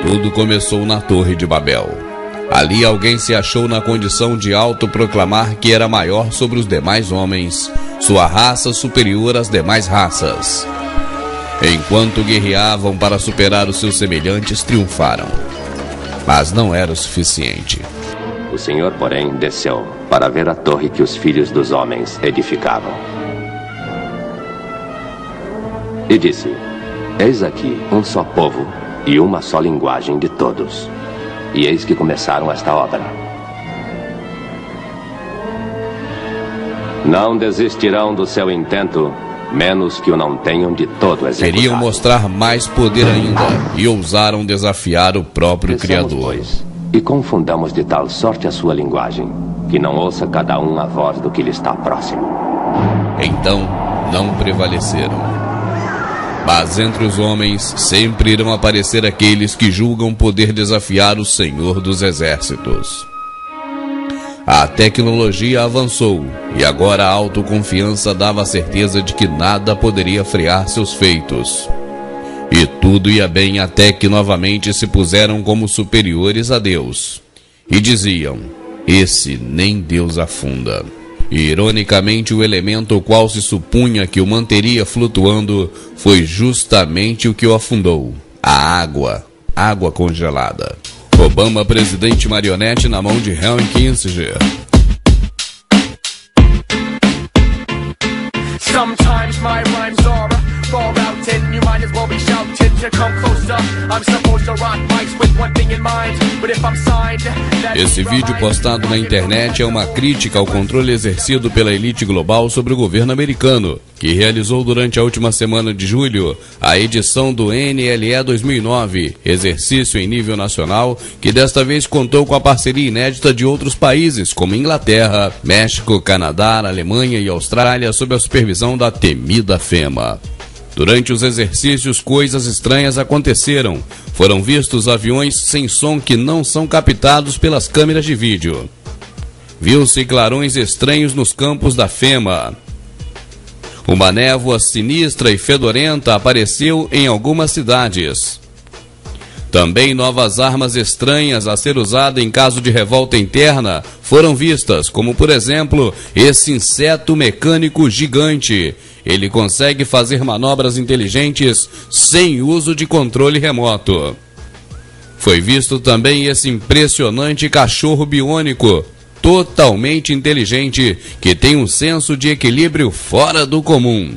Tudo começou na Torre de Babel. Ali alguém se achou na condição de autoproclamar que era maior sobre os demais homens, sua raça superior às demais raças. Enquanto guerreavam para superar os seus semelhantes, triunfaram. Mas não era o suficiente. O Senhor, porém, desceu para ver a torre que os filhos dos homens edificavam. E disse: Eis aqui um só povo e uma só linguagem de todos. E eis que começaram esta obra. Não desistirão do seu intento, menos que o não tenham de todo executado. Queriam mostrar mais poder ainda e ousaram desafiar o próprio Criador. Pois, e confundamos de tal sorte a sua linguagem, que não ouça cada um a voz do que lhe está próximo. Então não prevaleceram. Mas entre os homens sempre irão aparecer aqueles que julgam poder desafiar o Senhor dos Exércitos. A tecnologia avançou e agora a autoconfiança dava a certeza de que nada poderia frear seus feitos. E tudo ia bem até que novamente se puseram como superiores a Deus. E diziam: esse nem Deus afunda. E, ironicamente, o elemento o qual se supunha que o manteria flutuando foi justamente o que o afundou: a água. Água congelada. Obama, presidente marionete na mão de Henry Kissinger. Sometimes my rhymes are far out and you might as well be shouting to come closer. I'm supposed to rock mics with one thing in mind, but if I'm signed. Esse vídeo postado na internet é uma crítica ao controle exercido pela elite global sobre o governo americano, que realizou durante a última semana de julho a edição do NLE 2009, exercício em nível nacional, que desta vez contou com a parceria inédita de outros países, como Inglaterra, México, Canadá, Alemanha e Austrália, sob a supervisão da temida FEMA. Durante os exercícios, coisas estranhas aconteceram. Foram vistos aviões sem som que não são captados pelas câmeras de vídeo. Viu-se clarões estranhos nos campos da FEMA. Uma névoa sinistra e fedorenta apareceu em algumas cidades. Também novas armas estranhas a ser usada em caso de revolta interna foram vistas, como por exemplo, esse inseto mecânico gigante. Ele consegue fazer manobras inteligentes sem uso de controle remoto. Foi visto também esse impressionante cachorro biônico, totalmente inteligente, que tem um senso de equilíbrio fora do comum.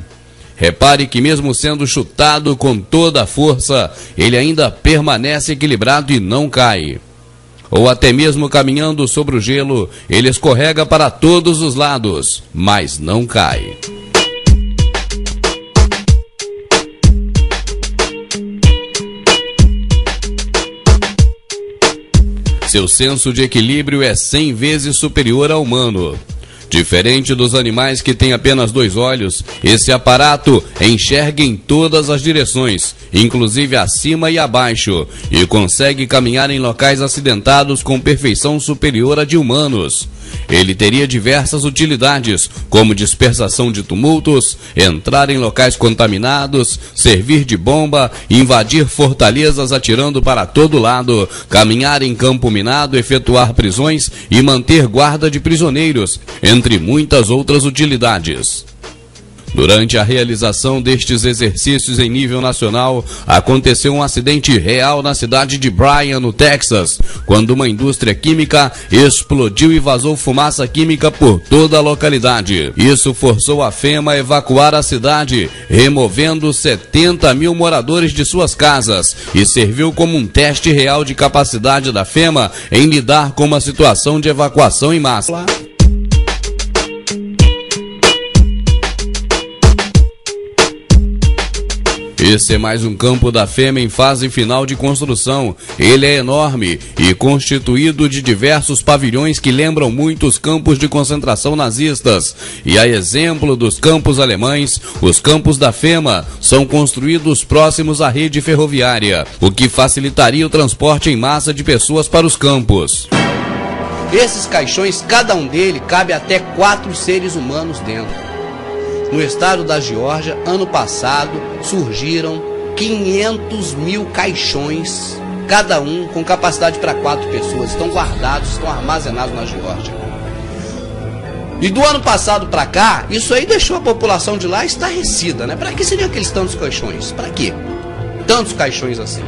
Repare que mesmo sendo chutado com toda a força, ele ainda permanece equilibrado e não cai. Ou até mesmo caminhando sobre o gelo, ele escorrega para todos os lados, mas não cai. Seu senso de equilíbrio é 100 vezes superior ao humano. Diferente dos animais que têm apenas 2 olhos, esse aparato enxerga em todas as direções, inclusive acima e abaixo, e consegue caminhar em locais acidentados com perfeição superior à de humanos. Ele teria diversas utilidades, como dispersação de tumultos, entrar em locais contaminados, servir de bomba, invadir fortalezas atirando para todo lado, caminhar em campo minado, efetuar prisões e manter guarda de prisioneiros, entre muitas outras utilidades. Durante a realização destes exercícios em nível nacional, aconteceu um acidente real na cidade de Bryan, no Texas, quando uma indústria química explodiu e vazou fumaça química por toda a localidade. Isso forçou a FEMA a evacuar a cidade, removendo 70 mil moradores de suas casas, e serviu como um teste real de capacidade da FEMA em lidar com uma situação de evacuação em massa. Esse é mais um campo da FEMA em fase final de construção. Ele é enorme e constituído de diversos pavilhões que lembram muito os campos de concentração nazistas. E a exemplo dos campos alemães, os campos da FEMA são construídos próximos à rede ferroviária, o que facilitaria o transporte em massa de pessoas para os campos. Esses caixões, cada um deles, cabe até 4 seres humanos dentro. No estado da Geórgia, ano passado, surgiram 500 mil caixões cada um com capacidade para 4 pessoas. Estão guardados, estão armazenados na Geórgia. E do ano passado para cá, isso aí deixou a população de lá estarrecida, né? Para que seriam aqueles tantos caixões? Para quê? Tantos caixões assim.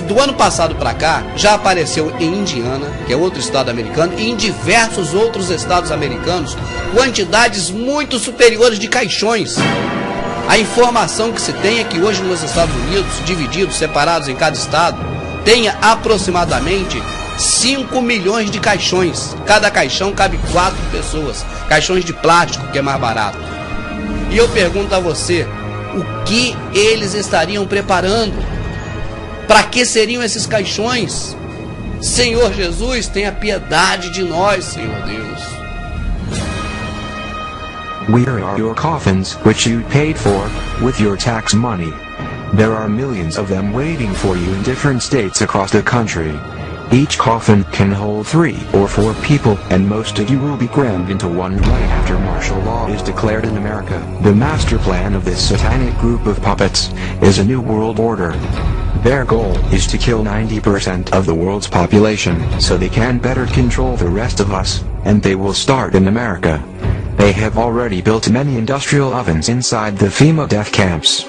Do ano passado para cá, já apareceu em Indiana, que é outro estado americano, e em diversos outros estados americanos, quantidades muito superiores de caixões. A informação que se tem é que hoje nos Estados Unidos, divididos, separados em cada estado, tenha aproximadamente 5 milhões de caixões. Cada caixão cabe 4 pessoas. Caixões de plástico, que é mais barato. E eu pergunto a você, o que eles estariam preparando? Para que seriam esses caixões? Senhor Jesus, tenha piedade de nós, Senhor Deus. We are your coffins, which you paid for, with your tax money. There are millions of them waiting for you in different states across the country. Each coffin can hold 3 or 4 people, and most of you will be crammed into one right after martial law is declared in America. The master plan of this satanic group of puppets is a new world order. Their goal is to kill 90% of the world's population, so they can better control the rest of us, and they will start in America. They have already built many industrial ovens inside the FEMA death camps.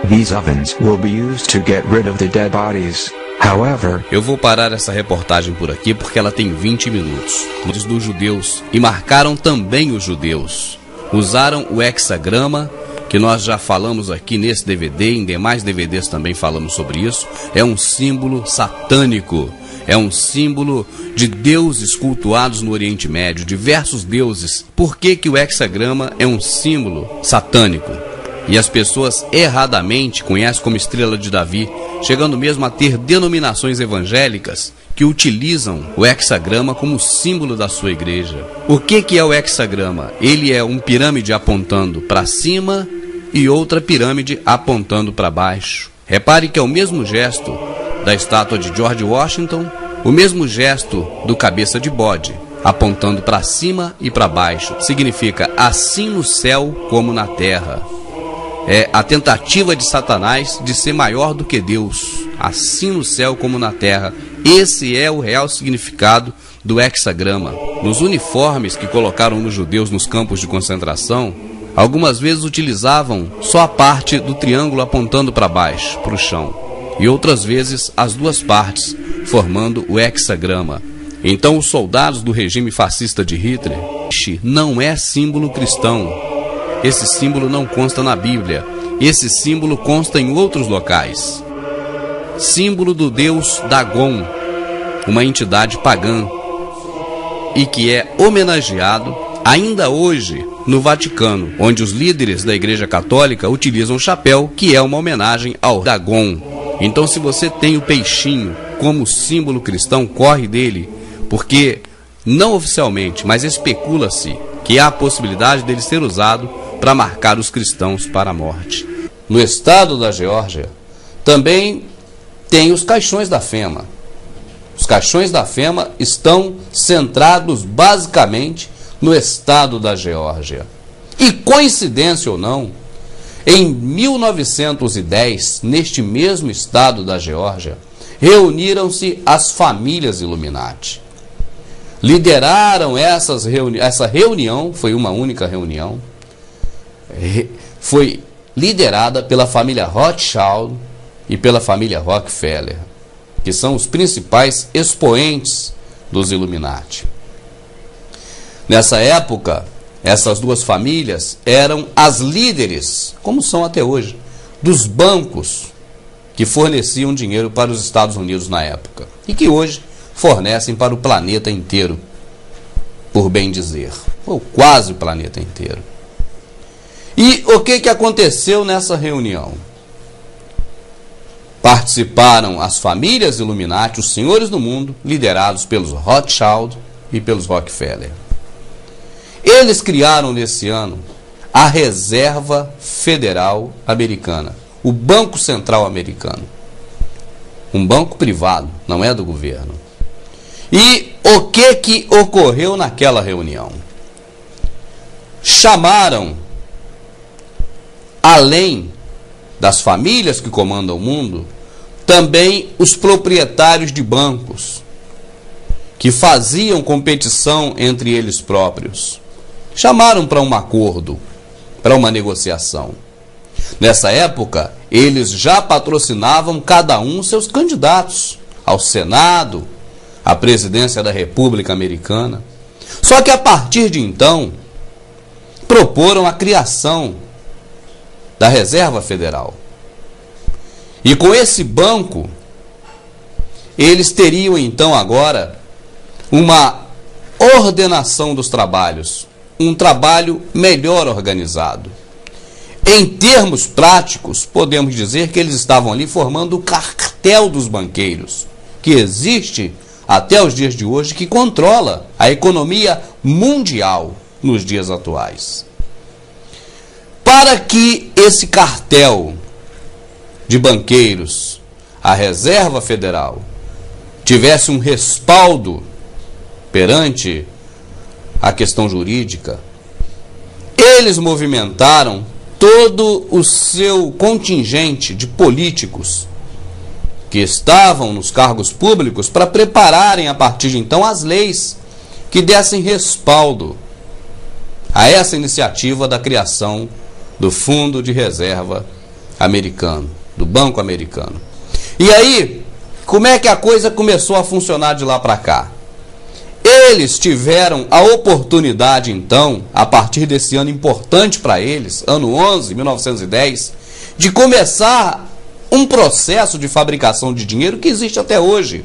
These ovens will be used to get rid of the dead bodies. However, eu vou parar essa reportagem por aqui porque ela tem 20 minutos. Os dos judeus, e marcaram também os judeus. Usaram o hexagrama, que nós já falamos aqui nesse DVD, em demais DVDs também falamos sobre isso. É um símbolo satânico, é um símbolo de deuses cultuados no Oriente Médio, diversos deuses. Por que que o hexagrama é um símbolo satânico? E as pessoas erradamente conhecem como estrela de Davi, chegando mesmo a ter denominações evangélicas que utilizam o hexagrama como símbolo da sua igreja. O que é o hexagrama? Ele é uma pirâmide apontando para cima e outra pirâmide apontando para baixo. Repare que é o mesmo gesto da estátua de George Washington, o mesmo gesto do cabeça de bode, apontando para cima e para baixo. Significa assim no céu como na terra. É a tentativa de Satanás de ser maior do que Deus, assim no céu como na terra. Esse é o real significado do hexagrama. Nos uniformes que colocaram nos judeus nos campos de concentração, algumas vezes utilizavam só a parte do triângulo apontando para baixo, para o chão, e outras vezes as duas partes, formando o hexagrama. Então os soldados do regime fascista de Hitler não é símbolo cristão. Esse símbolo não consta na Bíblia. Esse símbolo consta em outros locais. Símbolo do deus Dagon, uma entidade pagã, e que é homenageado ainda hoje no Vaticano, onde os líderes da Igreja Católica utilizam o chapéu, que é uma homenagem ao Dagon. Então, se você tem o peixinho como símbolo cristão, corre dele, porque não oficialmente, mas especula-se que há a possibilidade dele ser usado para marcar os cristãos para a morte. No estado da Geórgia também tem os caixões da FEMA. Os caixões da FEMA estão centrados basicamente no estado da Geórgia. E coincidência ou não, em 1910, neste mesmo estado da Geórgia, reuniram-se as famílias Illuminati. Lideraram essa reunião, foi uma única reunião, foi liderada pela família Rothschild e pela família Rockefeller, que são os principais expoentes dos Illuminati. Nessa época, essas duas famílias eram as líderes, como são até hoje, dos bancos que forneciam dinheiro para os Estados Unidos na época e que hoje fornecem para o planeta inteiro, por bem dizer, ou quase o planeta inteiro. E o que aconteceu nessa reunião? Participaram as famílias Illuminati, os senhores do mundo, liderados pelos Rothschild e pelos Rockefeller. Eles criaram nesse ano a Reserva Federal Americana, o Banco Central Americano. Um banco privado, não é do governo. E o que ocorreu naquela reunião? Chamaram, além das famílias que comandam o mundo, também os proprietários de bancos, que faziam competição entre eles próprios. Chamaram para um acordo, para uma negociação. Nessa época, eles já patrocinavam cada um seus candidatos ao Senado, à presidência da República Americana. Só que a partir de então, proporam a criação da Reserva Federal. E com esse banco, eles teriam então agora uma ordenação dos trabalhos, um trabalho melhor organizado. Em termos práticos, podemos dizer que eles estavam ali formando o cartel dos banqueiros, que existe até os dias de hoje, que controla a economia mundial nos dias atuais. Para que esse cartel de banqueiros, a Reserva Federal, tivesse um respaldo perante a questão jurídica, eles movimentaram todo o seu contingente de políticos que estavam nos cargos públicos para prepararem a partir de então as leis que dessem respaldo a essa iniciativa da criação do Fundo de Reserva Americano, do Banco Americano. E aí, como é que a coisa começou a funcionar de lá para cá? Eles tiveram a oportunidade, então, a partir desse ano importante para eles, ano 11, 1910, de começar um processo de fabricação de dinheiro que existe até hoje.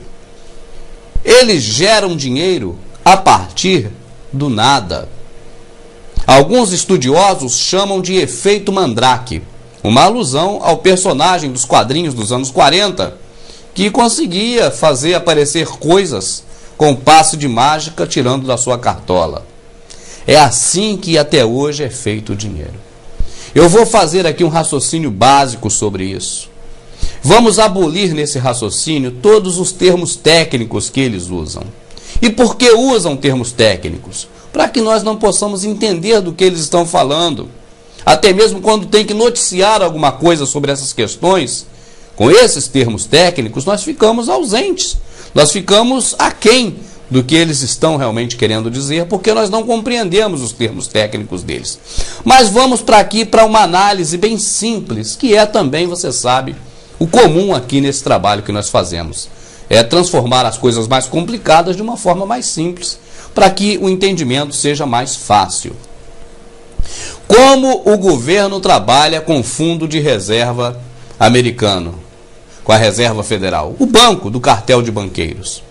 Eles geram dinheiro a partir do nada. Alguns estudiosos chamam de efeito Mandrake, uma alusão ao personagem dos quadrinhos dos anos 40, que conseguia fazer aparecer coisas com passe de mágica tirando da sua cartola. É assim que até hoje é feito o dinheiro. Eu vou fazer aqui um raciocínio básico sobre isso. Vamos abolir nesse raciocínio todos os termos técnicos que eles usam. E por que usam termos técnicos? Para que nós não possamos entender do que eles estão falando. Até mesmo quando tem que noticiar alguma coisa sobre essas questões, com esses termos técnicos, nós ficamos ausentes. Nós ficamos aquém do que eles estão realmente querendo dizer, porque nós não compreendemos os termos técnicos deles. Mas vamos para aqui para uma análise bem simples, que é também, você sabe, o comum aqui nesse trabalho que nós fazemos. É transformar as coisas mais complicadas de uma forma mais simples, para que o entendimento seja mais fácil. Como o governo trabalha com o Fundo de Reserva Americano, com a Reserva Federal, o banco do cartel de banqueiros?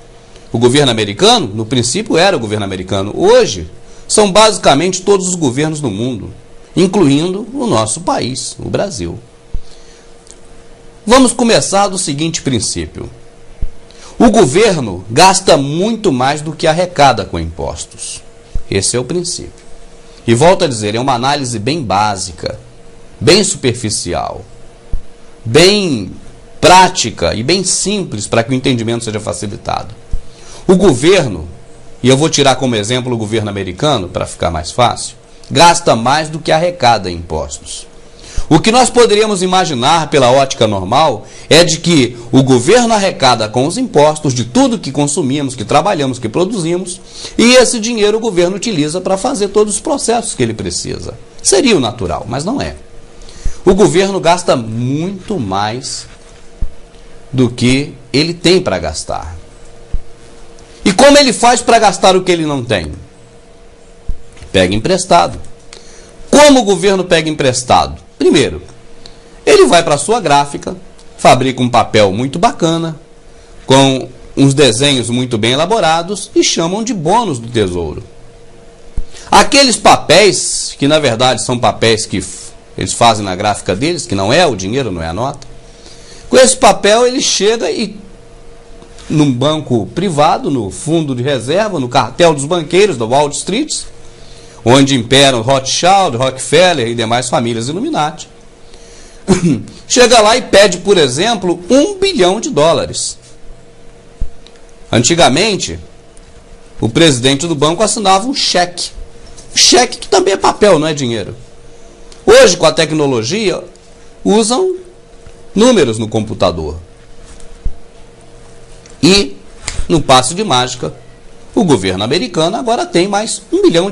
O governo americano, no princípio era o governo americano, hoje são basicamente todos os governos do mundo, incluindo o nosso país, o Brasil. Vamos começar do seguinte princípio. O governo gasta muito mais do que arrecada com impostos. Esse é o princípio. E volto a dizer, é uma análise bem básica, bem superficial, bem prática e bem simples para que o entendimento seja facilitado. O governo, e eu vou tirar como exemplo o governo americano para ficar mais fácil, gasta mais do que arrecada em impostos. O que nós poderíamos imaginar pela ótica normal é de que o governo arrecada com os impostos de tudo que consumimos, que trabalhamos, que produzimos, e esse dinheiro o governo utiliza para fazer todos os processos que ele precisa. Seria o natural, mas não é. O governo gasta muito mais do que ele tem para gastar. E como ele faz para gastar o que ele não tem? Pega emprestado. Como o governo pega emprestado? Primeiro, ele vai para a sua gráfica, fabrica um papel muito bacana, com uns desenhos muito bem elaborados e chamam de bônus do tesouro. Aqueles papéis, que na verdade são papéis que eles fazem na gráfica deles, que não é o dinheiro, não é a nota, com esse papel ele chega e num banco privado, no fundo de reserva, no cartel dos banqueiros da Wall Street, onde imperam Rothschild, Rockefeller e demais famílias Illuminati, chega lá e pede, por exemplo, $1 bilhão. Antigamente, o presidente do banco assinava um cheque. Cheque que também é papel, não é dinheiro. Hoje, com a tecnologia, usam números no computador. E, no passe de mágica, o governo americano agora tem mais $1 bilhão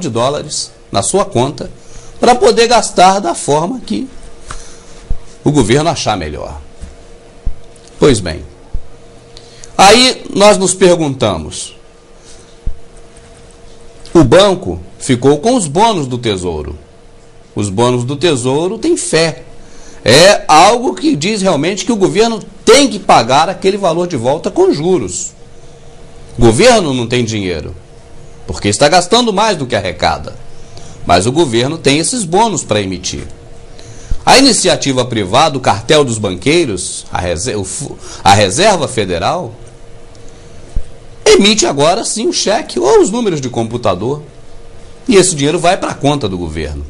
na sua conta para poder gastar da forma que o governo achar melhor. Pois bem, aí nós nos perguntamos, o banco ficou com os bônus do Tesouro. Os bônus do Tesouro têm fé. É algo que diz realmente que o governo tem que pagar aquele valor de volta com juros. O governo não tem dinheiro, porque está gastando mais do que arrecada. Mas o governo tem esses bônus para emitir. A iniciativa privada, o cartel dos banqueiros, a Reserva Federal, emite agora sim o cheque ou os números de computador. E esse dinheiro vai para a conta do governo.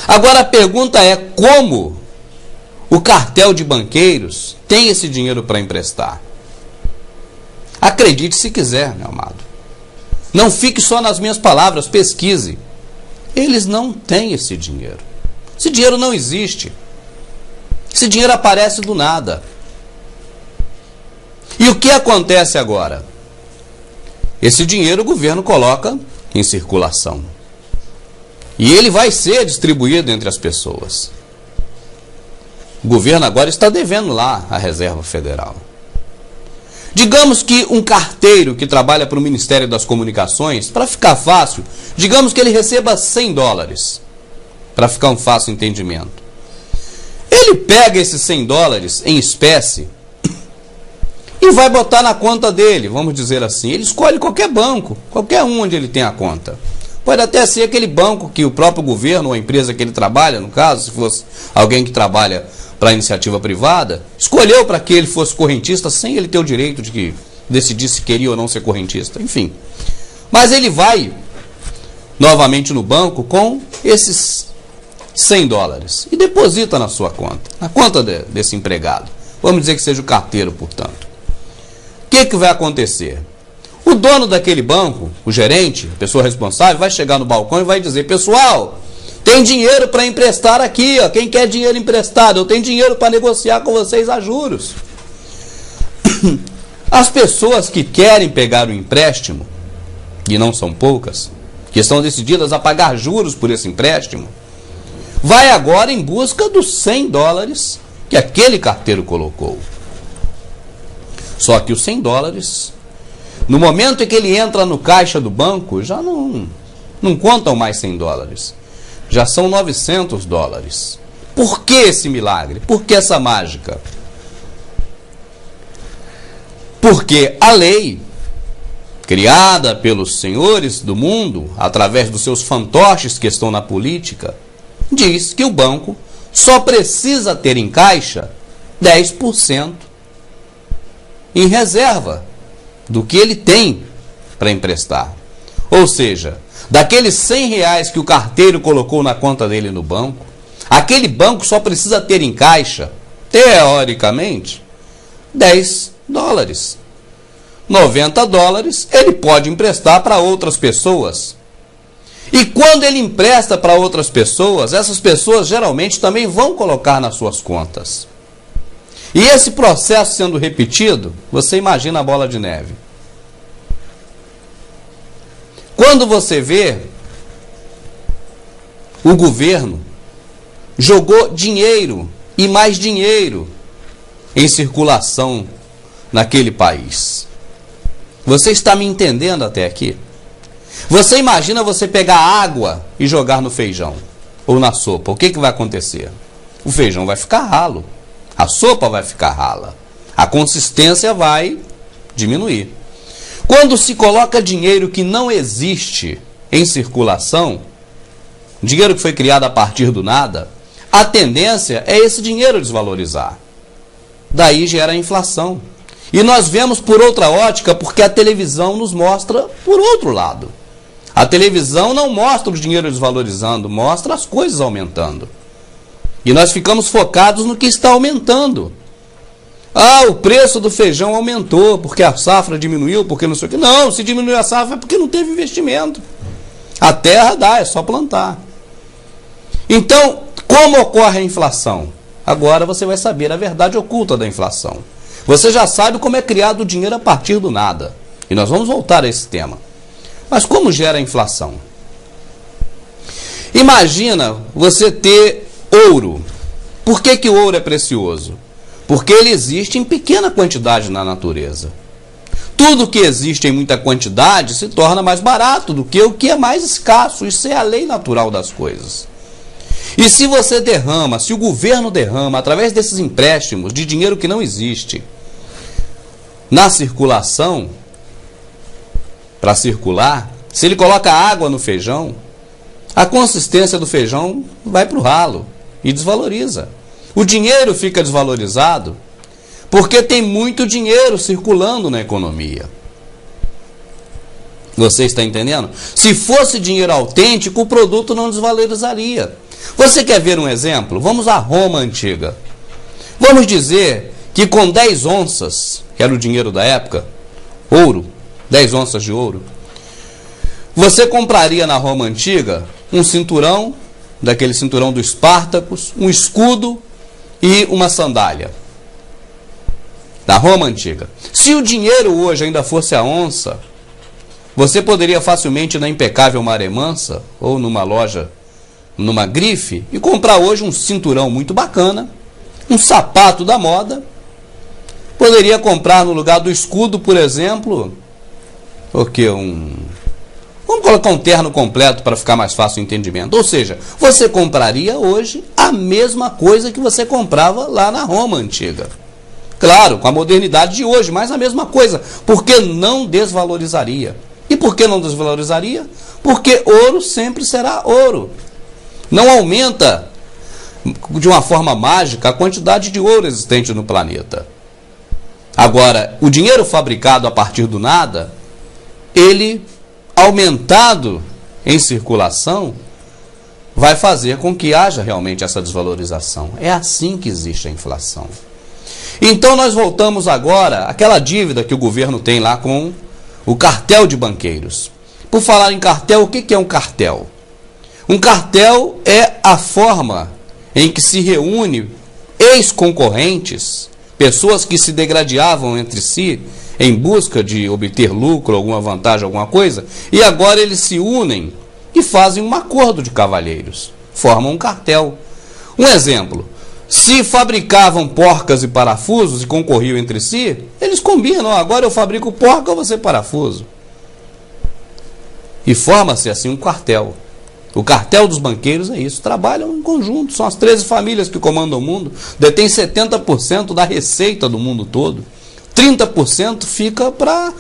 Agora a pergunta é como o cartel de banqueiros tem esse dinheiro para emprestar. Acredite se quiser, meu amado. Não fique só nas minhas palavras, pesquise. Eles não têm esse dinheiro. Esse dinheiro não existe. Esse dinheiro aparece do nada. E o que acontece agora? Esse dinheiro o governo coloca em circulação. E ele vai ser distribuído entre as pessoas. O governo agora está devendo lá a Reserva Federal. Digamos que um carteiro que trabalha para o Ministério das Comunicações, para ficar fácil, digamos que ele receba $100, para ficar um fácil entendimento. Ele pega esses $100 em espécie e vai botar na conta dele, vamos dizer assim. Ele escolhe qualquer banco, qualquer um onde ele tem a conta. Pode até ser aquele banco que o próprio governo ou a empresa que ele trabalha, no caso, se fosse alguém que trabalha para a iniciativa privada, escolheu para que ele fosse correntista sem ele ter o direito de que decidir se queria ou não ser correntista, enfim. Mas ele vai novamente no banco com esses $100 e deposita na sua conta, na conta desse empregado. Vamos dizer que seja o carteiro, portanto. O que vai acontecer? O dono daquele banco, o gerente, a pessoa responsável, vai chegar no balcão e vai dizer: pessoal, tem dinheiro para emprestar aqui, ó. Quem quer dinheiro emprestado? Eu tenho dinheiro para negociar com vocês a juros. As pessoas que querem pegar o empréstimo, e não são poucas, que estão decididas a pagar juros por esse empréstimo, vai agora em busca dos $100 que aquele carteiro colocou. Só que os $100, no momento em que ele entra no caixa do banco, já não contam mais $100. Já são $900. Por que esse milagre? Por que essa mágica? Porque a lei, criada pelos senhores do mundo, através dos seus fantoches que estão na política, diz que o banco só precisa ter em caixa 10% em reserva do que ele tem para emprestar. Ou seja, daqueles R$100 que o carteiro colocou na conta dele no banco, aquele banco só precisa ter em caixa, teoricamente, $10. $90 ele pode emprestar para outras pessoas. E quando ele empresta para outras pessoas, essas pessoas geralmente também vão colocar nas suas contas. E esse processo sendo repetido, você imagina a bola de neve. Quando você vê, o governo jogou dinheiro e mais dinheiro em circulação naquele país. Você está me entendendo até aqui? Você imagina você pegar água e jogar no feijão ou na sopa. O que vai acontecer? O feijão vai ficar ralo. A sopa vai ficar rala. A consistência vai diminuir. Quando se coloca dinheiro que não existe em circulação, dinheiro que foi criado a partir do nada, a tendência é esse dinheiro desvalorizar. Daí gera a inflação. E nós vemos por outra ótica, porque a televisão nos mostra por outro lado. A televisão não mostra o dinheiro desvalorizando, mostra as coisas aumentando. E nós ficamos focados no que está aumentando. Ah, o preço do feijão aumentou porque a safra diminuiu, porque não sei o que. Não, se diminuiu a safra é porque não teve investimento. A terra dá, é só plantar. Então, como ocorre a inflação? Agora você vai saber a verdade oculta da inflação. Você já sabe como é criado o dinheiro a partir do nada. E nós vamos voltar a esse tema. Mas como gera a inflação? Imagina você ter ouro. Por que o ouro é precioso? Porque ele existe em pequena quantidade na natureza. Tudo que existe em muita quantidade se torna mais barato do que o que é mais escasso. Isso é a lei natural das coisas. E se você derrama, se o governo derrama, através desses empréstimos de dinheiro que não existe, na circulação, para circular, se ele coloca água no feijão, a consistência do feijão vai para o ralo e desvaloriza. O dinheiro fica desvalorizado porque tem muito dinheiro circulando na economia. Você está entendendo? Se fosse dinheiro autêntico, o produto não desvalorizaria. Você quer ver um exemplo? Vamos à Roma antiga. Vamos dizer que com 10 onças, que era o dinheiro da época, ouro, 10 onças de ouro, você compraria na Roma antiga um cinturão, daquele cinturão do Espartacus, um escudo e uma sandália. Da Roma antiga. Se o dinheiro hoje ainda fosse a onça, você poderia facilmente ir na Impecável Maré Mansa ou numa loja, numa grife, e comprar hoje um cinturão muito bacana, um sapato da moda. Poderia comprar no lugar do escudo, por exemplo, o que? Vamos colocar um terno completo para ficar mais fácil o entendimento. Ou seja, você compraria hoje a mesma coisa que você comprava lá na Roma antiga. Claro, com a modernidade de hoje, mas a mesma coisa. Porque não desvalorizaria. E por que não desvalorizaria? Porque ouro sempre será ouro. Não aumenta de uma forma mágica a quantidade de ouro existente no planeta. Agora, o dinheiro fabricado a partir do nada, ele, aumentado em circulação, vai fazer com que haja realmente essa desvalorização. É assim que existe a inflação. Então nós voltamos agora àquela dívida que o governo tem lá com o cartel de banqueiros. Por falar em cartel, o que é um cartel? Um cartel é a forma em que se reúne ex-concorrentes, pessoas que se degradavam entre si em busca de obter lucro, alguma vantagem, alguma coisa, e agora eles se unem e fazem um acordo de cavalheiros, formam um cartel. Um exemplo, se fabricavam porcas e parafusos e concorriam entre si, eles combinam, agora eu fabrico porca, você parafuso. E forma-se assim um cartel. O cartel dos banqueiros é isso, trabalham em conjunto, são as 13 famílias que comandam o mundo, detêm 70% da receita do mundo todo, 30% fica para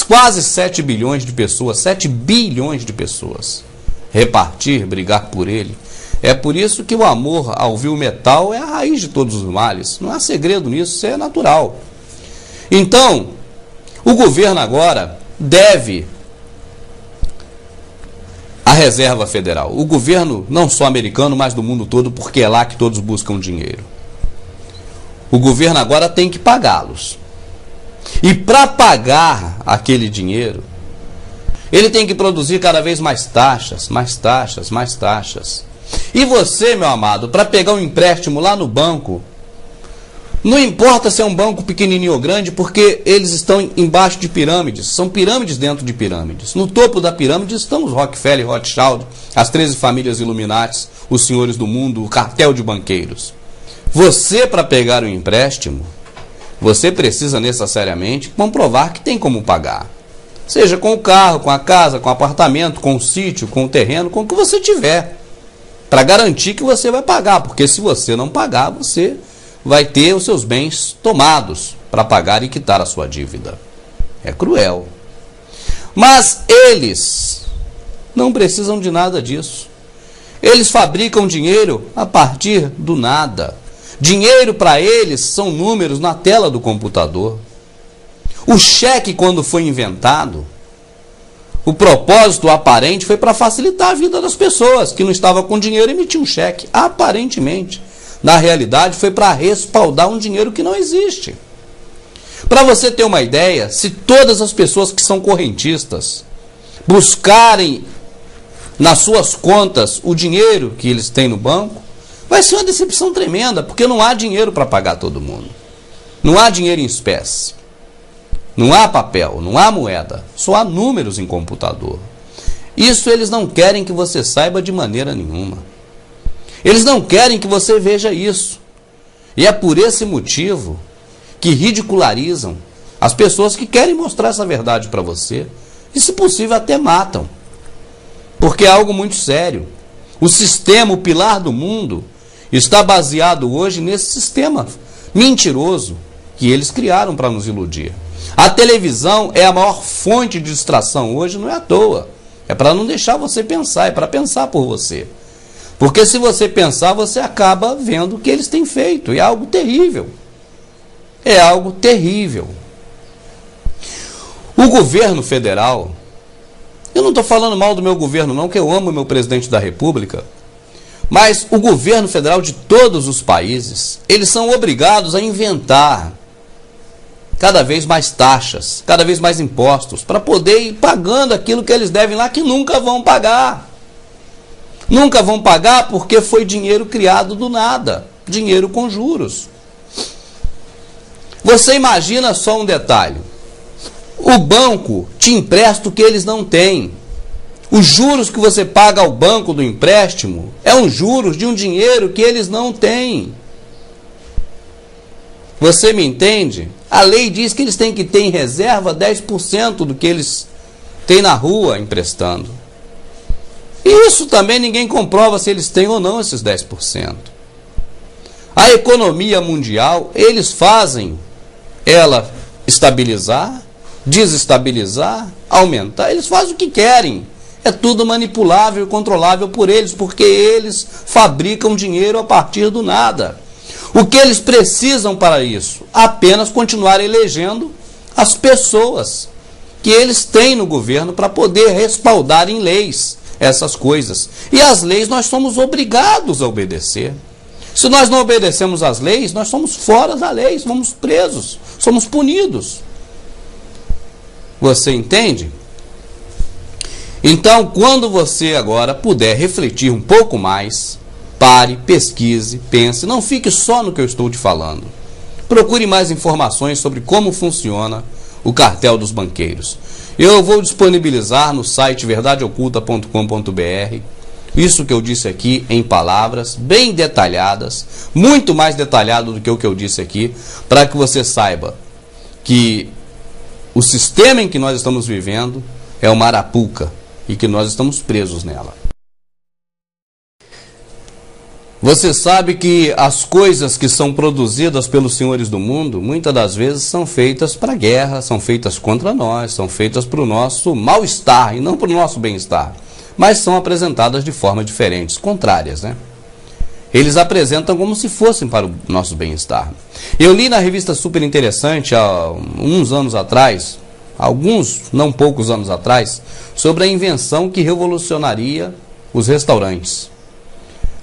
quase 7 bilhões de pessoas, 7 bilhões de pessoas, repartir, brigar por ele. É por isso que o amor ao vil metal é a raiz de todos os males, não há segredo nisso, isso é natural. Então, o governo agora deve a Reserva Federal, o governo não só americano, mas do mundo todo, porque é lá que todos buscam dinheiro. O governo agora tem que pagá-los. E para pagar aquele dinheiro, ele tem que produzir cada vez mais taxas, mais taxas, mais taxas. E você, meu amado, para pegar um empréstimo lá no banco, não importa se é um banco pequenininho ou grande, porque eles estão embaixo de pirâmides, são pirâmides dentro de pirâmides. No topo da pirâmide estão os Rockefeller, Rothschild, as 13 famílias Illuminati, os senhores do mundo, o cartel de banqueiros. Você, para pegar um empréstimo, você precisa necessariamente comprovar que tem como pagar. Seja com o carro, com a casa, com o apartamento, com o sítio, com o terreno, com o que você tiver. Para garantir que você vai pagar, porque se você não pagar, você vai ter os seus bens tomados para pagar e quitar a sua dívida. É cruel. Mas eles não precisam de nada disso. Eles fabricam dinheiro a partir do nada. Dinheiro para eles são números na tela do computador. O cheque, quando foi inventado, o propósito aparente foi para facilitar a vida das pessoas que não estavam com dinheiro e emitiam um cheque. Aparentemente. Na realidade, foi para respaldar um dinheiro que não existe. Para você ter uma ideia, se todas as pessoas que são correntistas buscarem nas suas contas o dinheiro que eles têm no banco, vai ser uma decepção tremenda, porque não há dinheiro para pagar todo mundo. Não há dinheiro em espécie. Não há papel, não há moeda. Só há números em computador. Isso eles não querem que você saiba de maneira nenhuma. Eles não querem que você veja isso. E é por esse motivo que ridicularizam as pessoas que querem mostrar essa verdade para você. E, se possível, até matam. Porque é algo muito sério. O sistema, o pilar do mundo, está baseado hoje nesse sistema mentiroso que eles criaram para nos iludir. A televisão é a maior fonte de distração hoje, não é à toa. É para não deixar você pensar, é para pensar por você. Porque se você pensar, você acaba vendo o que eles têm feito. E é algo terrível. É algo terrível. O governo federal, eu não estou falando mal do meu governo não, que eu amo o meu presidente da República, mas o governo federal de todos os países, eles são obrigados a inventar cada vez mais taxas, cada vez mais impostos, para poder ir pagando aquilo que eles devem lá, que nunca vão pagar. Nunca vão pagar porque foi dinheiro criado do nada, dinheiro com juros. Você imagina só um detalhe. O banco te empresta o que eles não têm. Os juros que você paga ao banco do empréstimo é um juros de um dinheiro que eles não têm. Você me entende? A lei diz que eles têm que ter em reserva 10% do que eles têm na rua emprestando. Isso também ninguém comprova se eles têm ou não esses 10%. A economia mundial, eles fazem ela estabilizar, desestabilizar, aumentar. Eles fazem o que querem. É tudo manipulável e controlável por eles, porque eles fabricam dinheiro a partir do nada. O que eles precisam para isso? Apenas continuar elegendo as pessoas que eles têm no governo para poder respaldar em leis essas coisas. E as leis nós somos obrigados a obedecer. Se nós não obedecemos às leis, nós somos fora da lei, somos presos, somos punidos. Você entende? Então, quando você agora puder refletir um pouco mais, pare, pesquise, pense, não fique só no que eu estou te falando. Procure mais informações sobre como funciona o cartel dos banqueiros. Eu vou disponibilizar no site verdadeoculta.com.br isso que eu disse aqui em palavras bem detalhadas, muito mais detalhado do que o que eu disse aqui, para que você saiba que o sistema em que nós estamos vivendo é uma arapuca e que nós estamos presos nela. Você sabe que as coisas que são produzidas pelos senhores do mundo, muitas das vezes são feitas para a guerra, são feitas contra nós, são feitas para o nosso mal-estar e não para o nosso bem-estar. Mas são apresentadas de formas diferentes, contrárias, né? Eles apresentam como se fossem para o nosso bem-estar. Eu li na revista Super Interessante, há uns anos atrás, alguns, não poucos anos atrás, sobre a invenção que revolucionaria os restaurantes.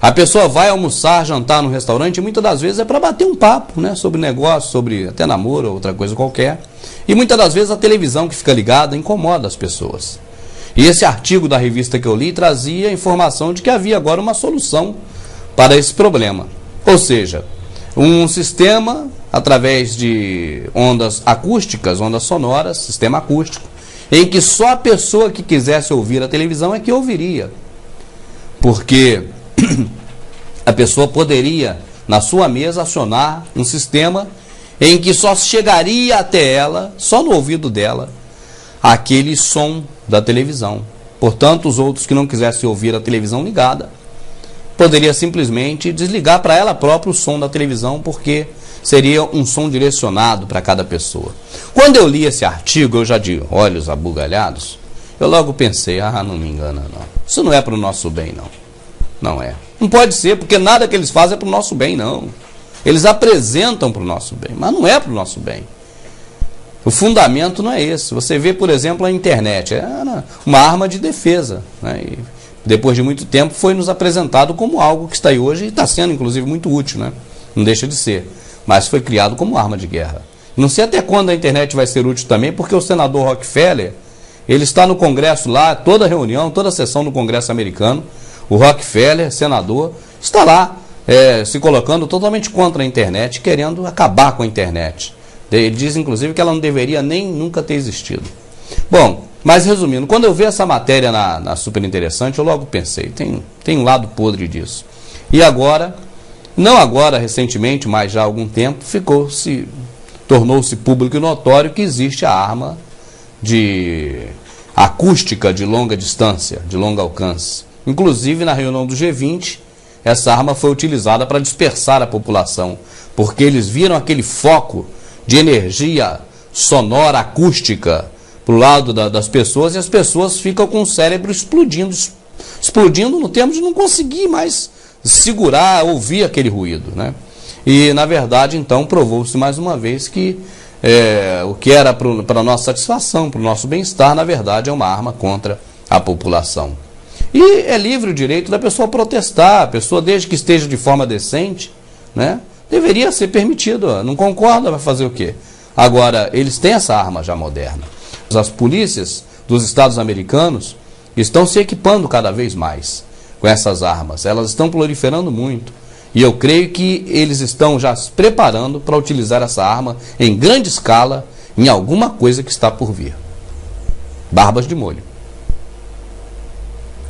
A pessoa vai almoçar, jantar no restaurante e muitas das vezes é para bater um papo, né, sobre negócio, sobre até namoro ou outra coisa qualquer. E muitas das vezes a televisão que fica ligada incomoda as pessoas. E esse artigo da revista que eu li trazia a informação de que havia agora uma solução para esse problema. Ou seja, um sistema através de ondas acústicas, ondas sonoras, sistema acústico, em que só a pessoa que quisesse ouvir a televisão é que ouviria. Porque a pessoa poderia, na sua mesa, acionar um sistema em que só chegaria até ela, só no ouvido dela, aquele som da televisão. Portanto, os outros que não quisessem ouvir a televisão ligada, poderia simplesmente desligar para ela própria o som da televisão, porque seria um som direcionado para cada pessoa. Quando eu li esse artigo, eu já de olhos abugalhados, eu logo pensei, não me engana não. Isso não é para o nosso bem, não. Não é. Não pode ser, porque nada que eles fazem é para o nosso bem, não. Eles apresentam para o nosso bem, mas não é para o nosso bem. O fundamento não é esse. Você vê, por exemplo, a internet. É uma arma de defesa, né? E depois de muito tempo foi nos apresentado como algo que está aí hoje e está sendo, inclusive, muito útil, né? Não deixa de ser. Mas foi criado como arma de guerra. Não sei até quando a internet vai ser útil também, porque o senador Rockefeller, ele está no Congresso lá, toda reunião, toda sessão no Congresso americano, o Rockefeller, senador, está lá se colocando totalmente contra a internet, querendo acabar com a internet. Ele diz, inclusive, que ela não deveria nem nunca ter existido. Bom, mas resumindo, quando eu vi essa matéria na Super Interessante, eu logo pensei, tem um lado podre disso. E agora, não agora recentemente, mas já há algum tempo, tornou-se público e notório que existe a arma de acústica de longa distância, de longo alcance. Inclusive, na reunião do G20, essa arma foi utilizada para dispersar a população, porque eles viram aquele foco de energia sonora, acústica, para o lado das pessoas, e as pessoas ficam com o cérebro explodindo no termo de não conseguir mais segurar, ouvir aquele ruído, né? E, na verdade, então, provou-se mais uma vez que o que era para a nossa satisfação, para o nosso bem-estar, na verdade, é uma arma contra a população. E é livre o direito da pessoa protestar, a pessoa, desde que esteja de forma decente, né, deveria ser permitido. Não concorda, vai fazer o quê? Agora, eles têm essa arma já moderna. As polícias dos Estados americanos estão se equipando cada vez mais com essas armas. Elas estão proliferando muito. E eu creio que eles estão já se preparando para utilizar essa arma em grande escala em alguma coisa que está por vir. Barbas de molho.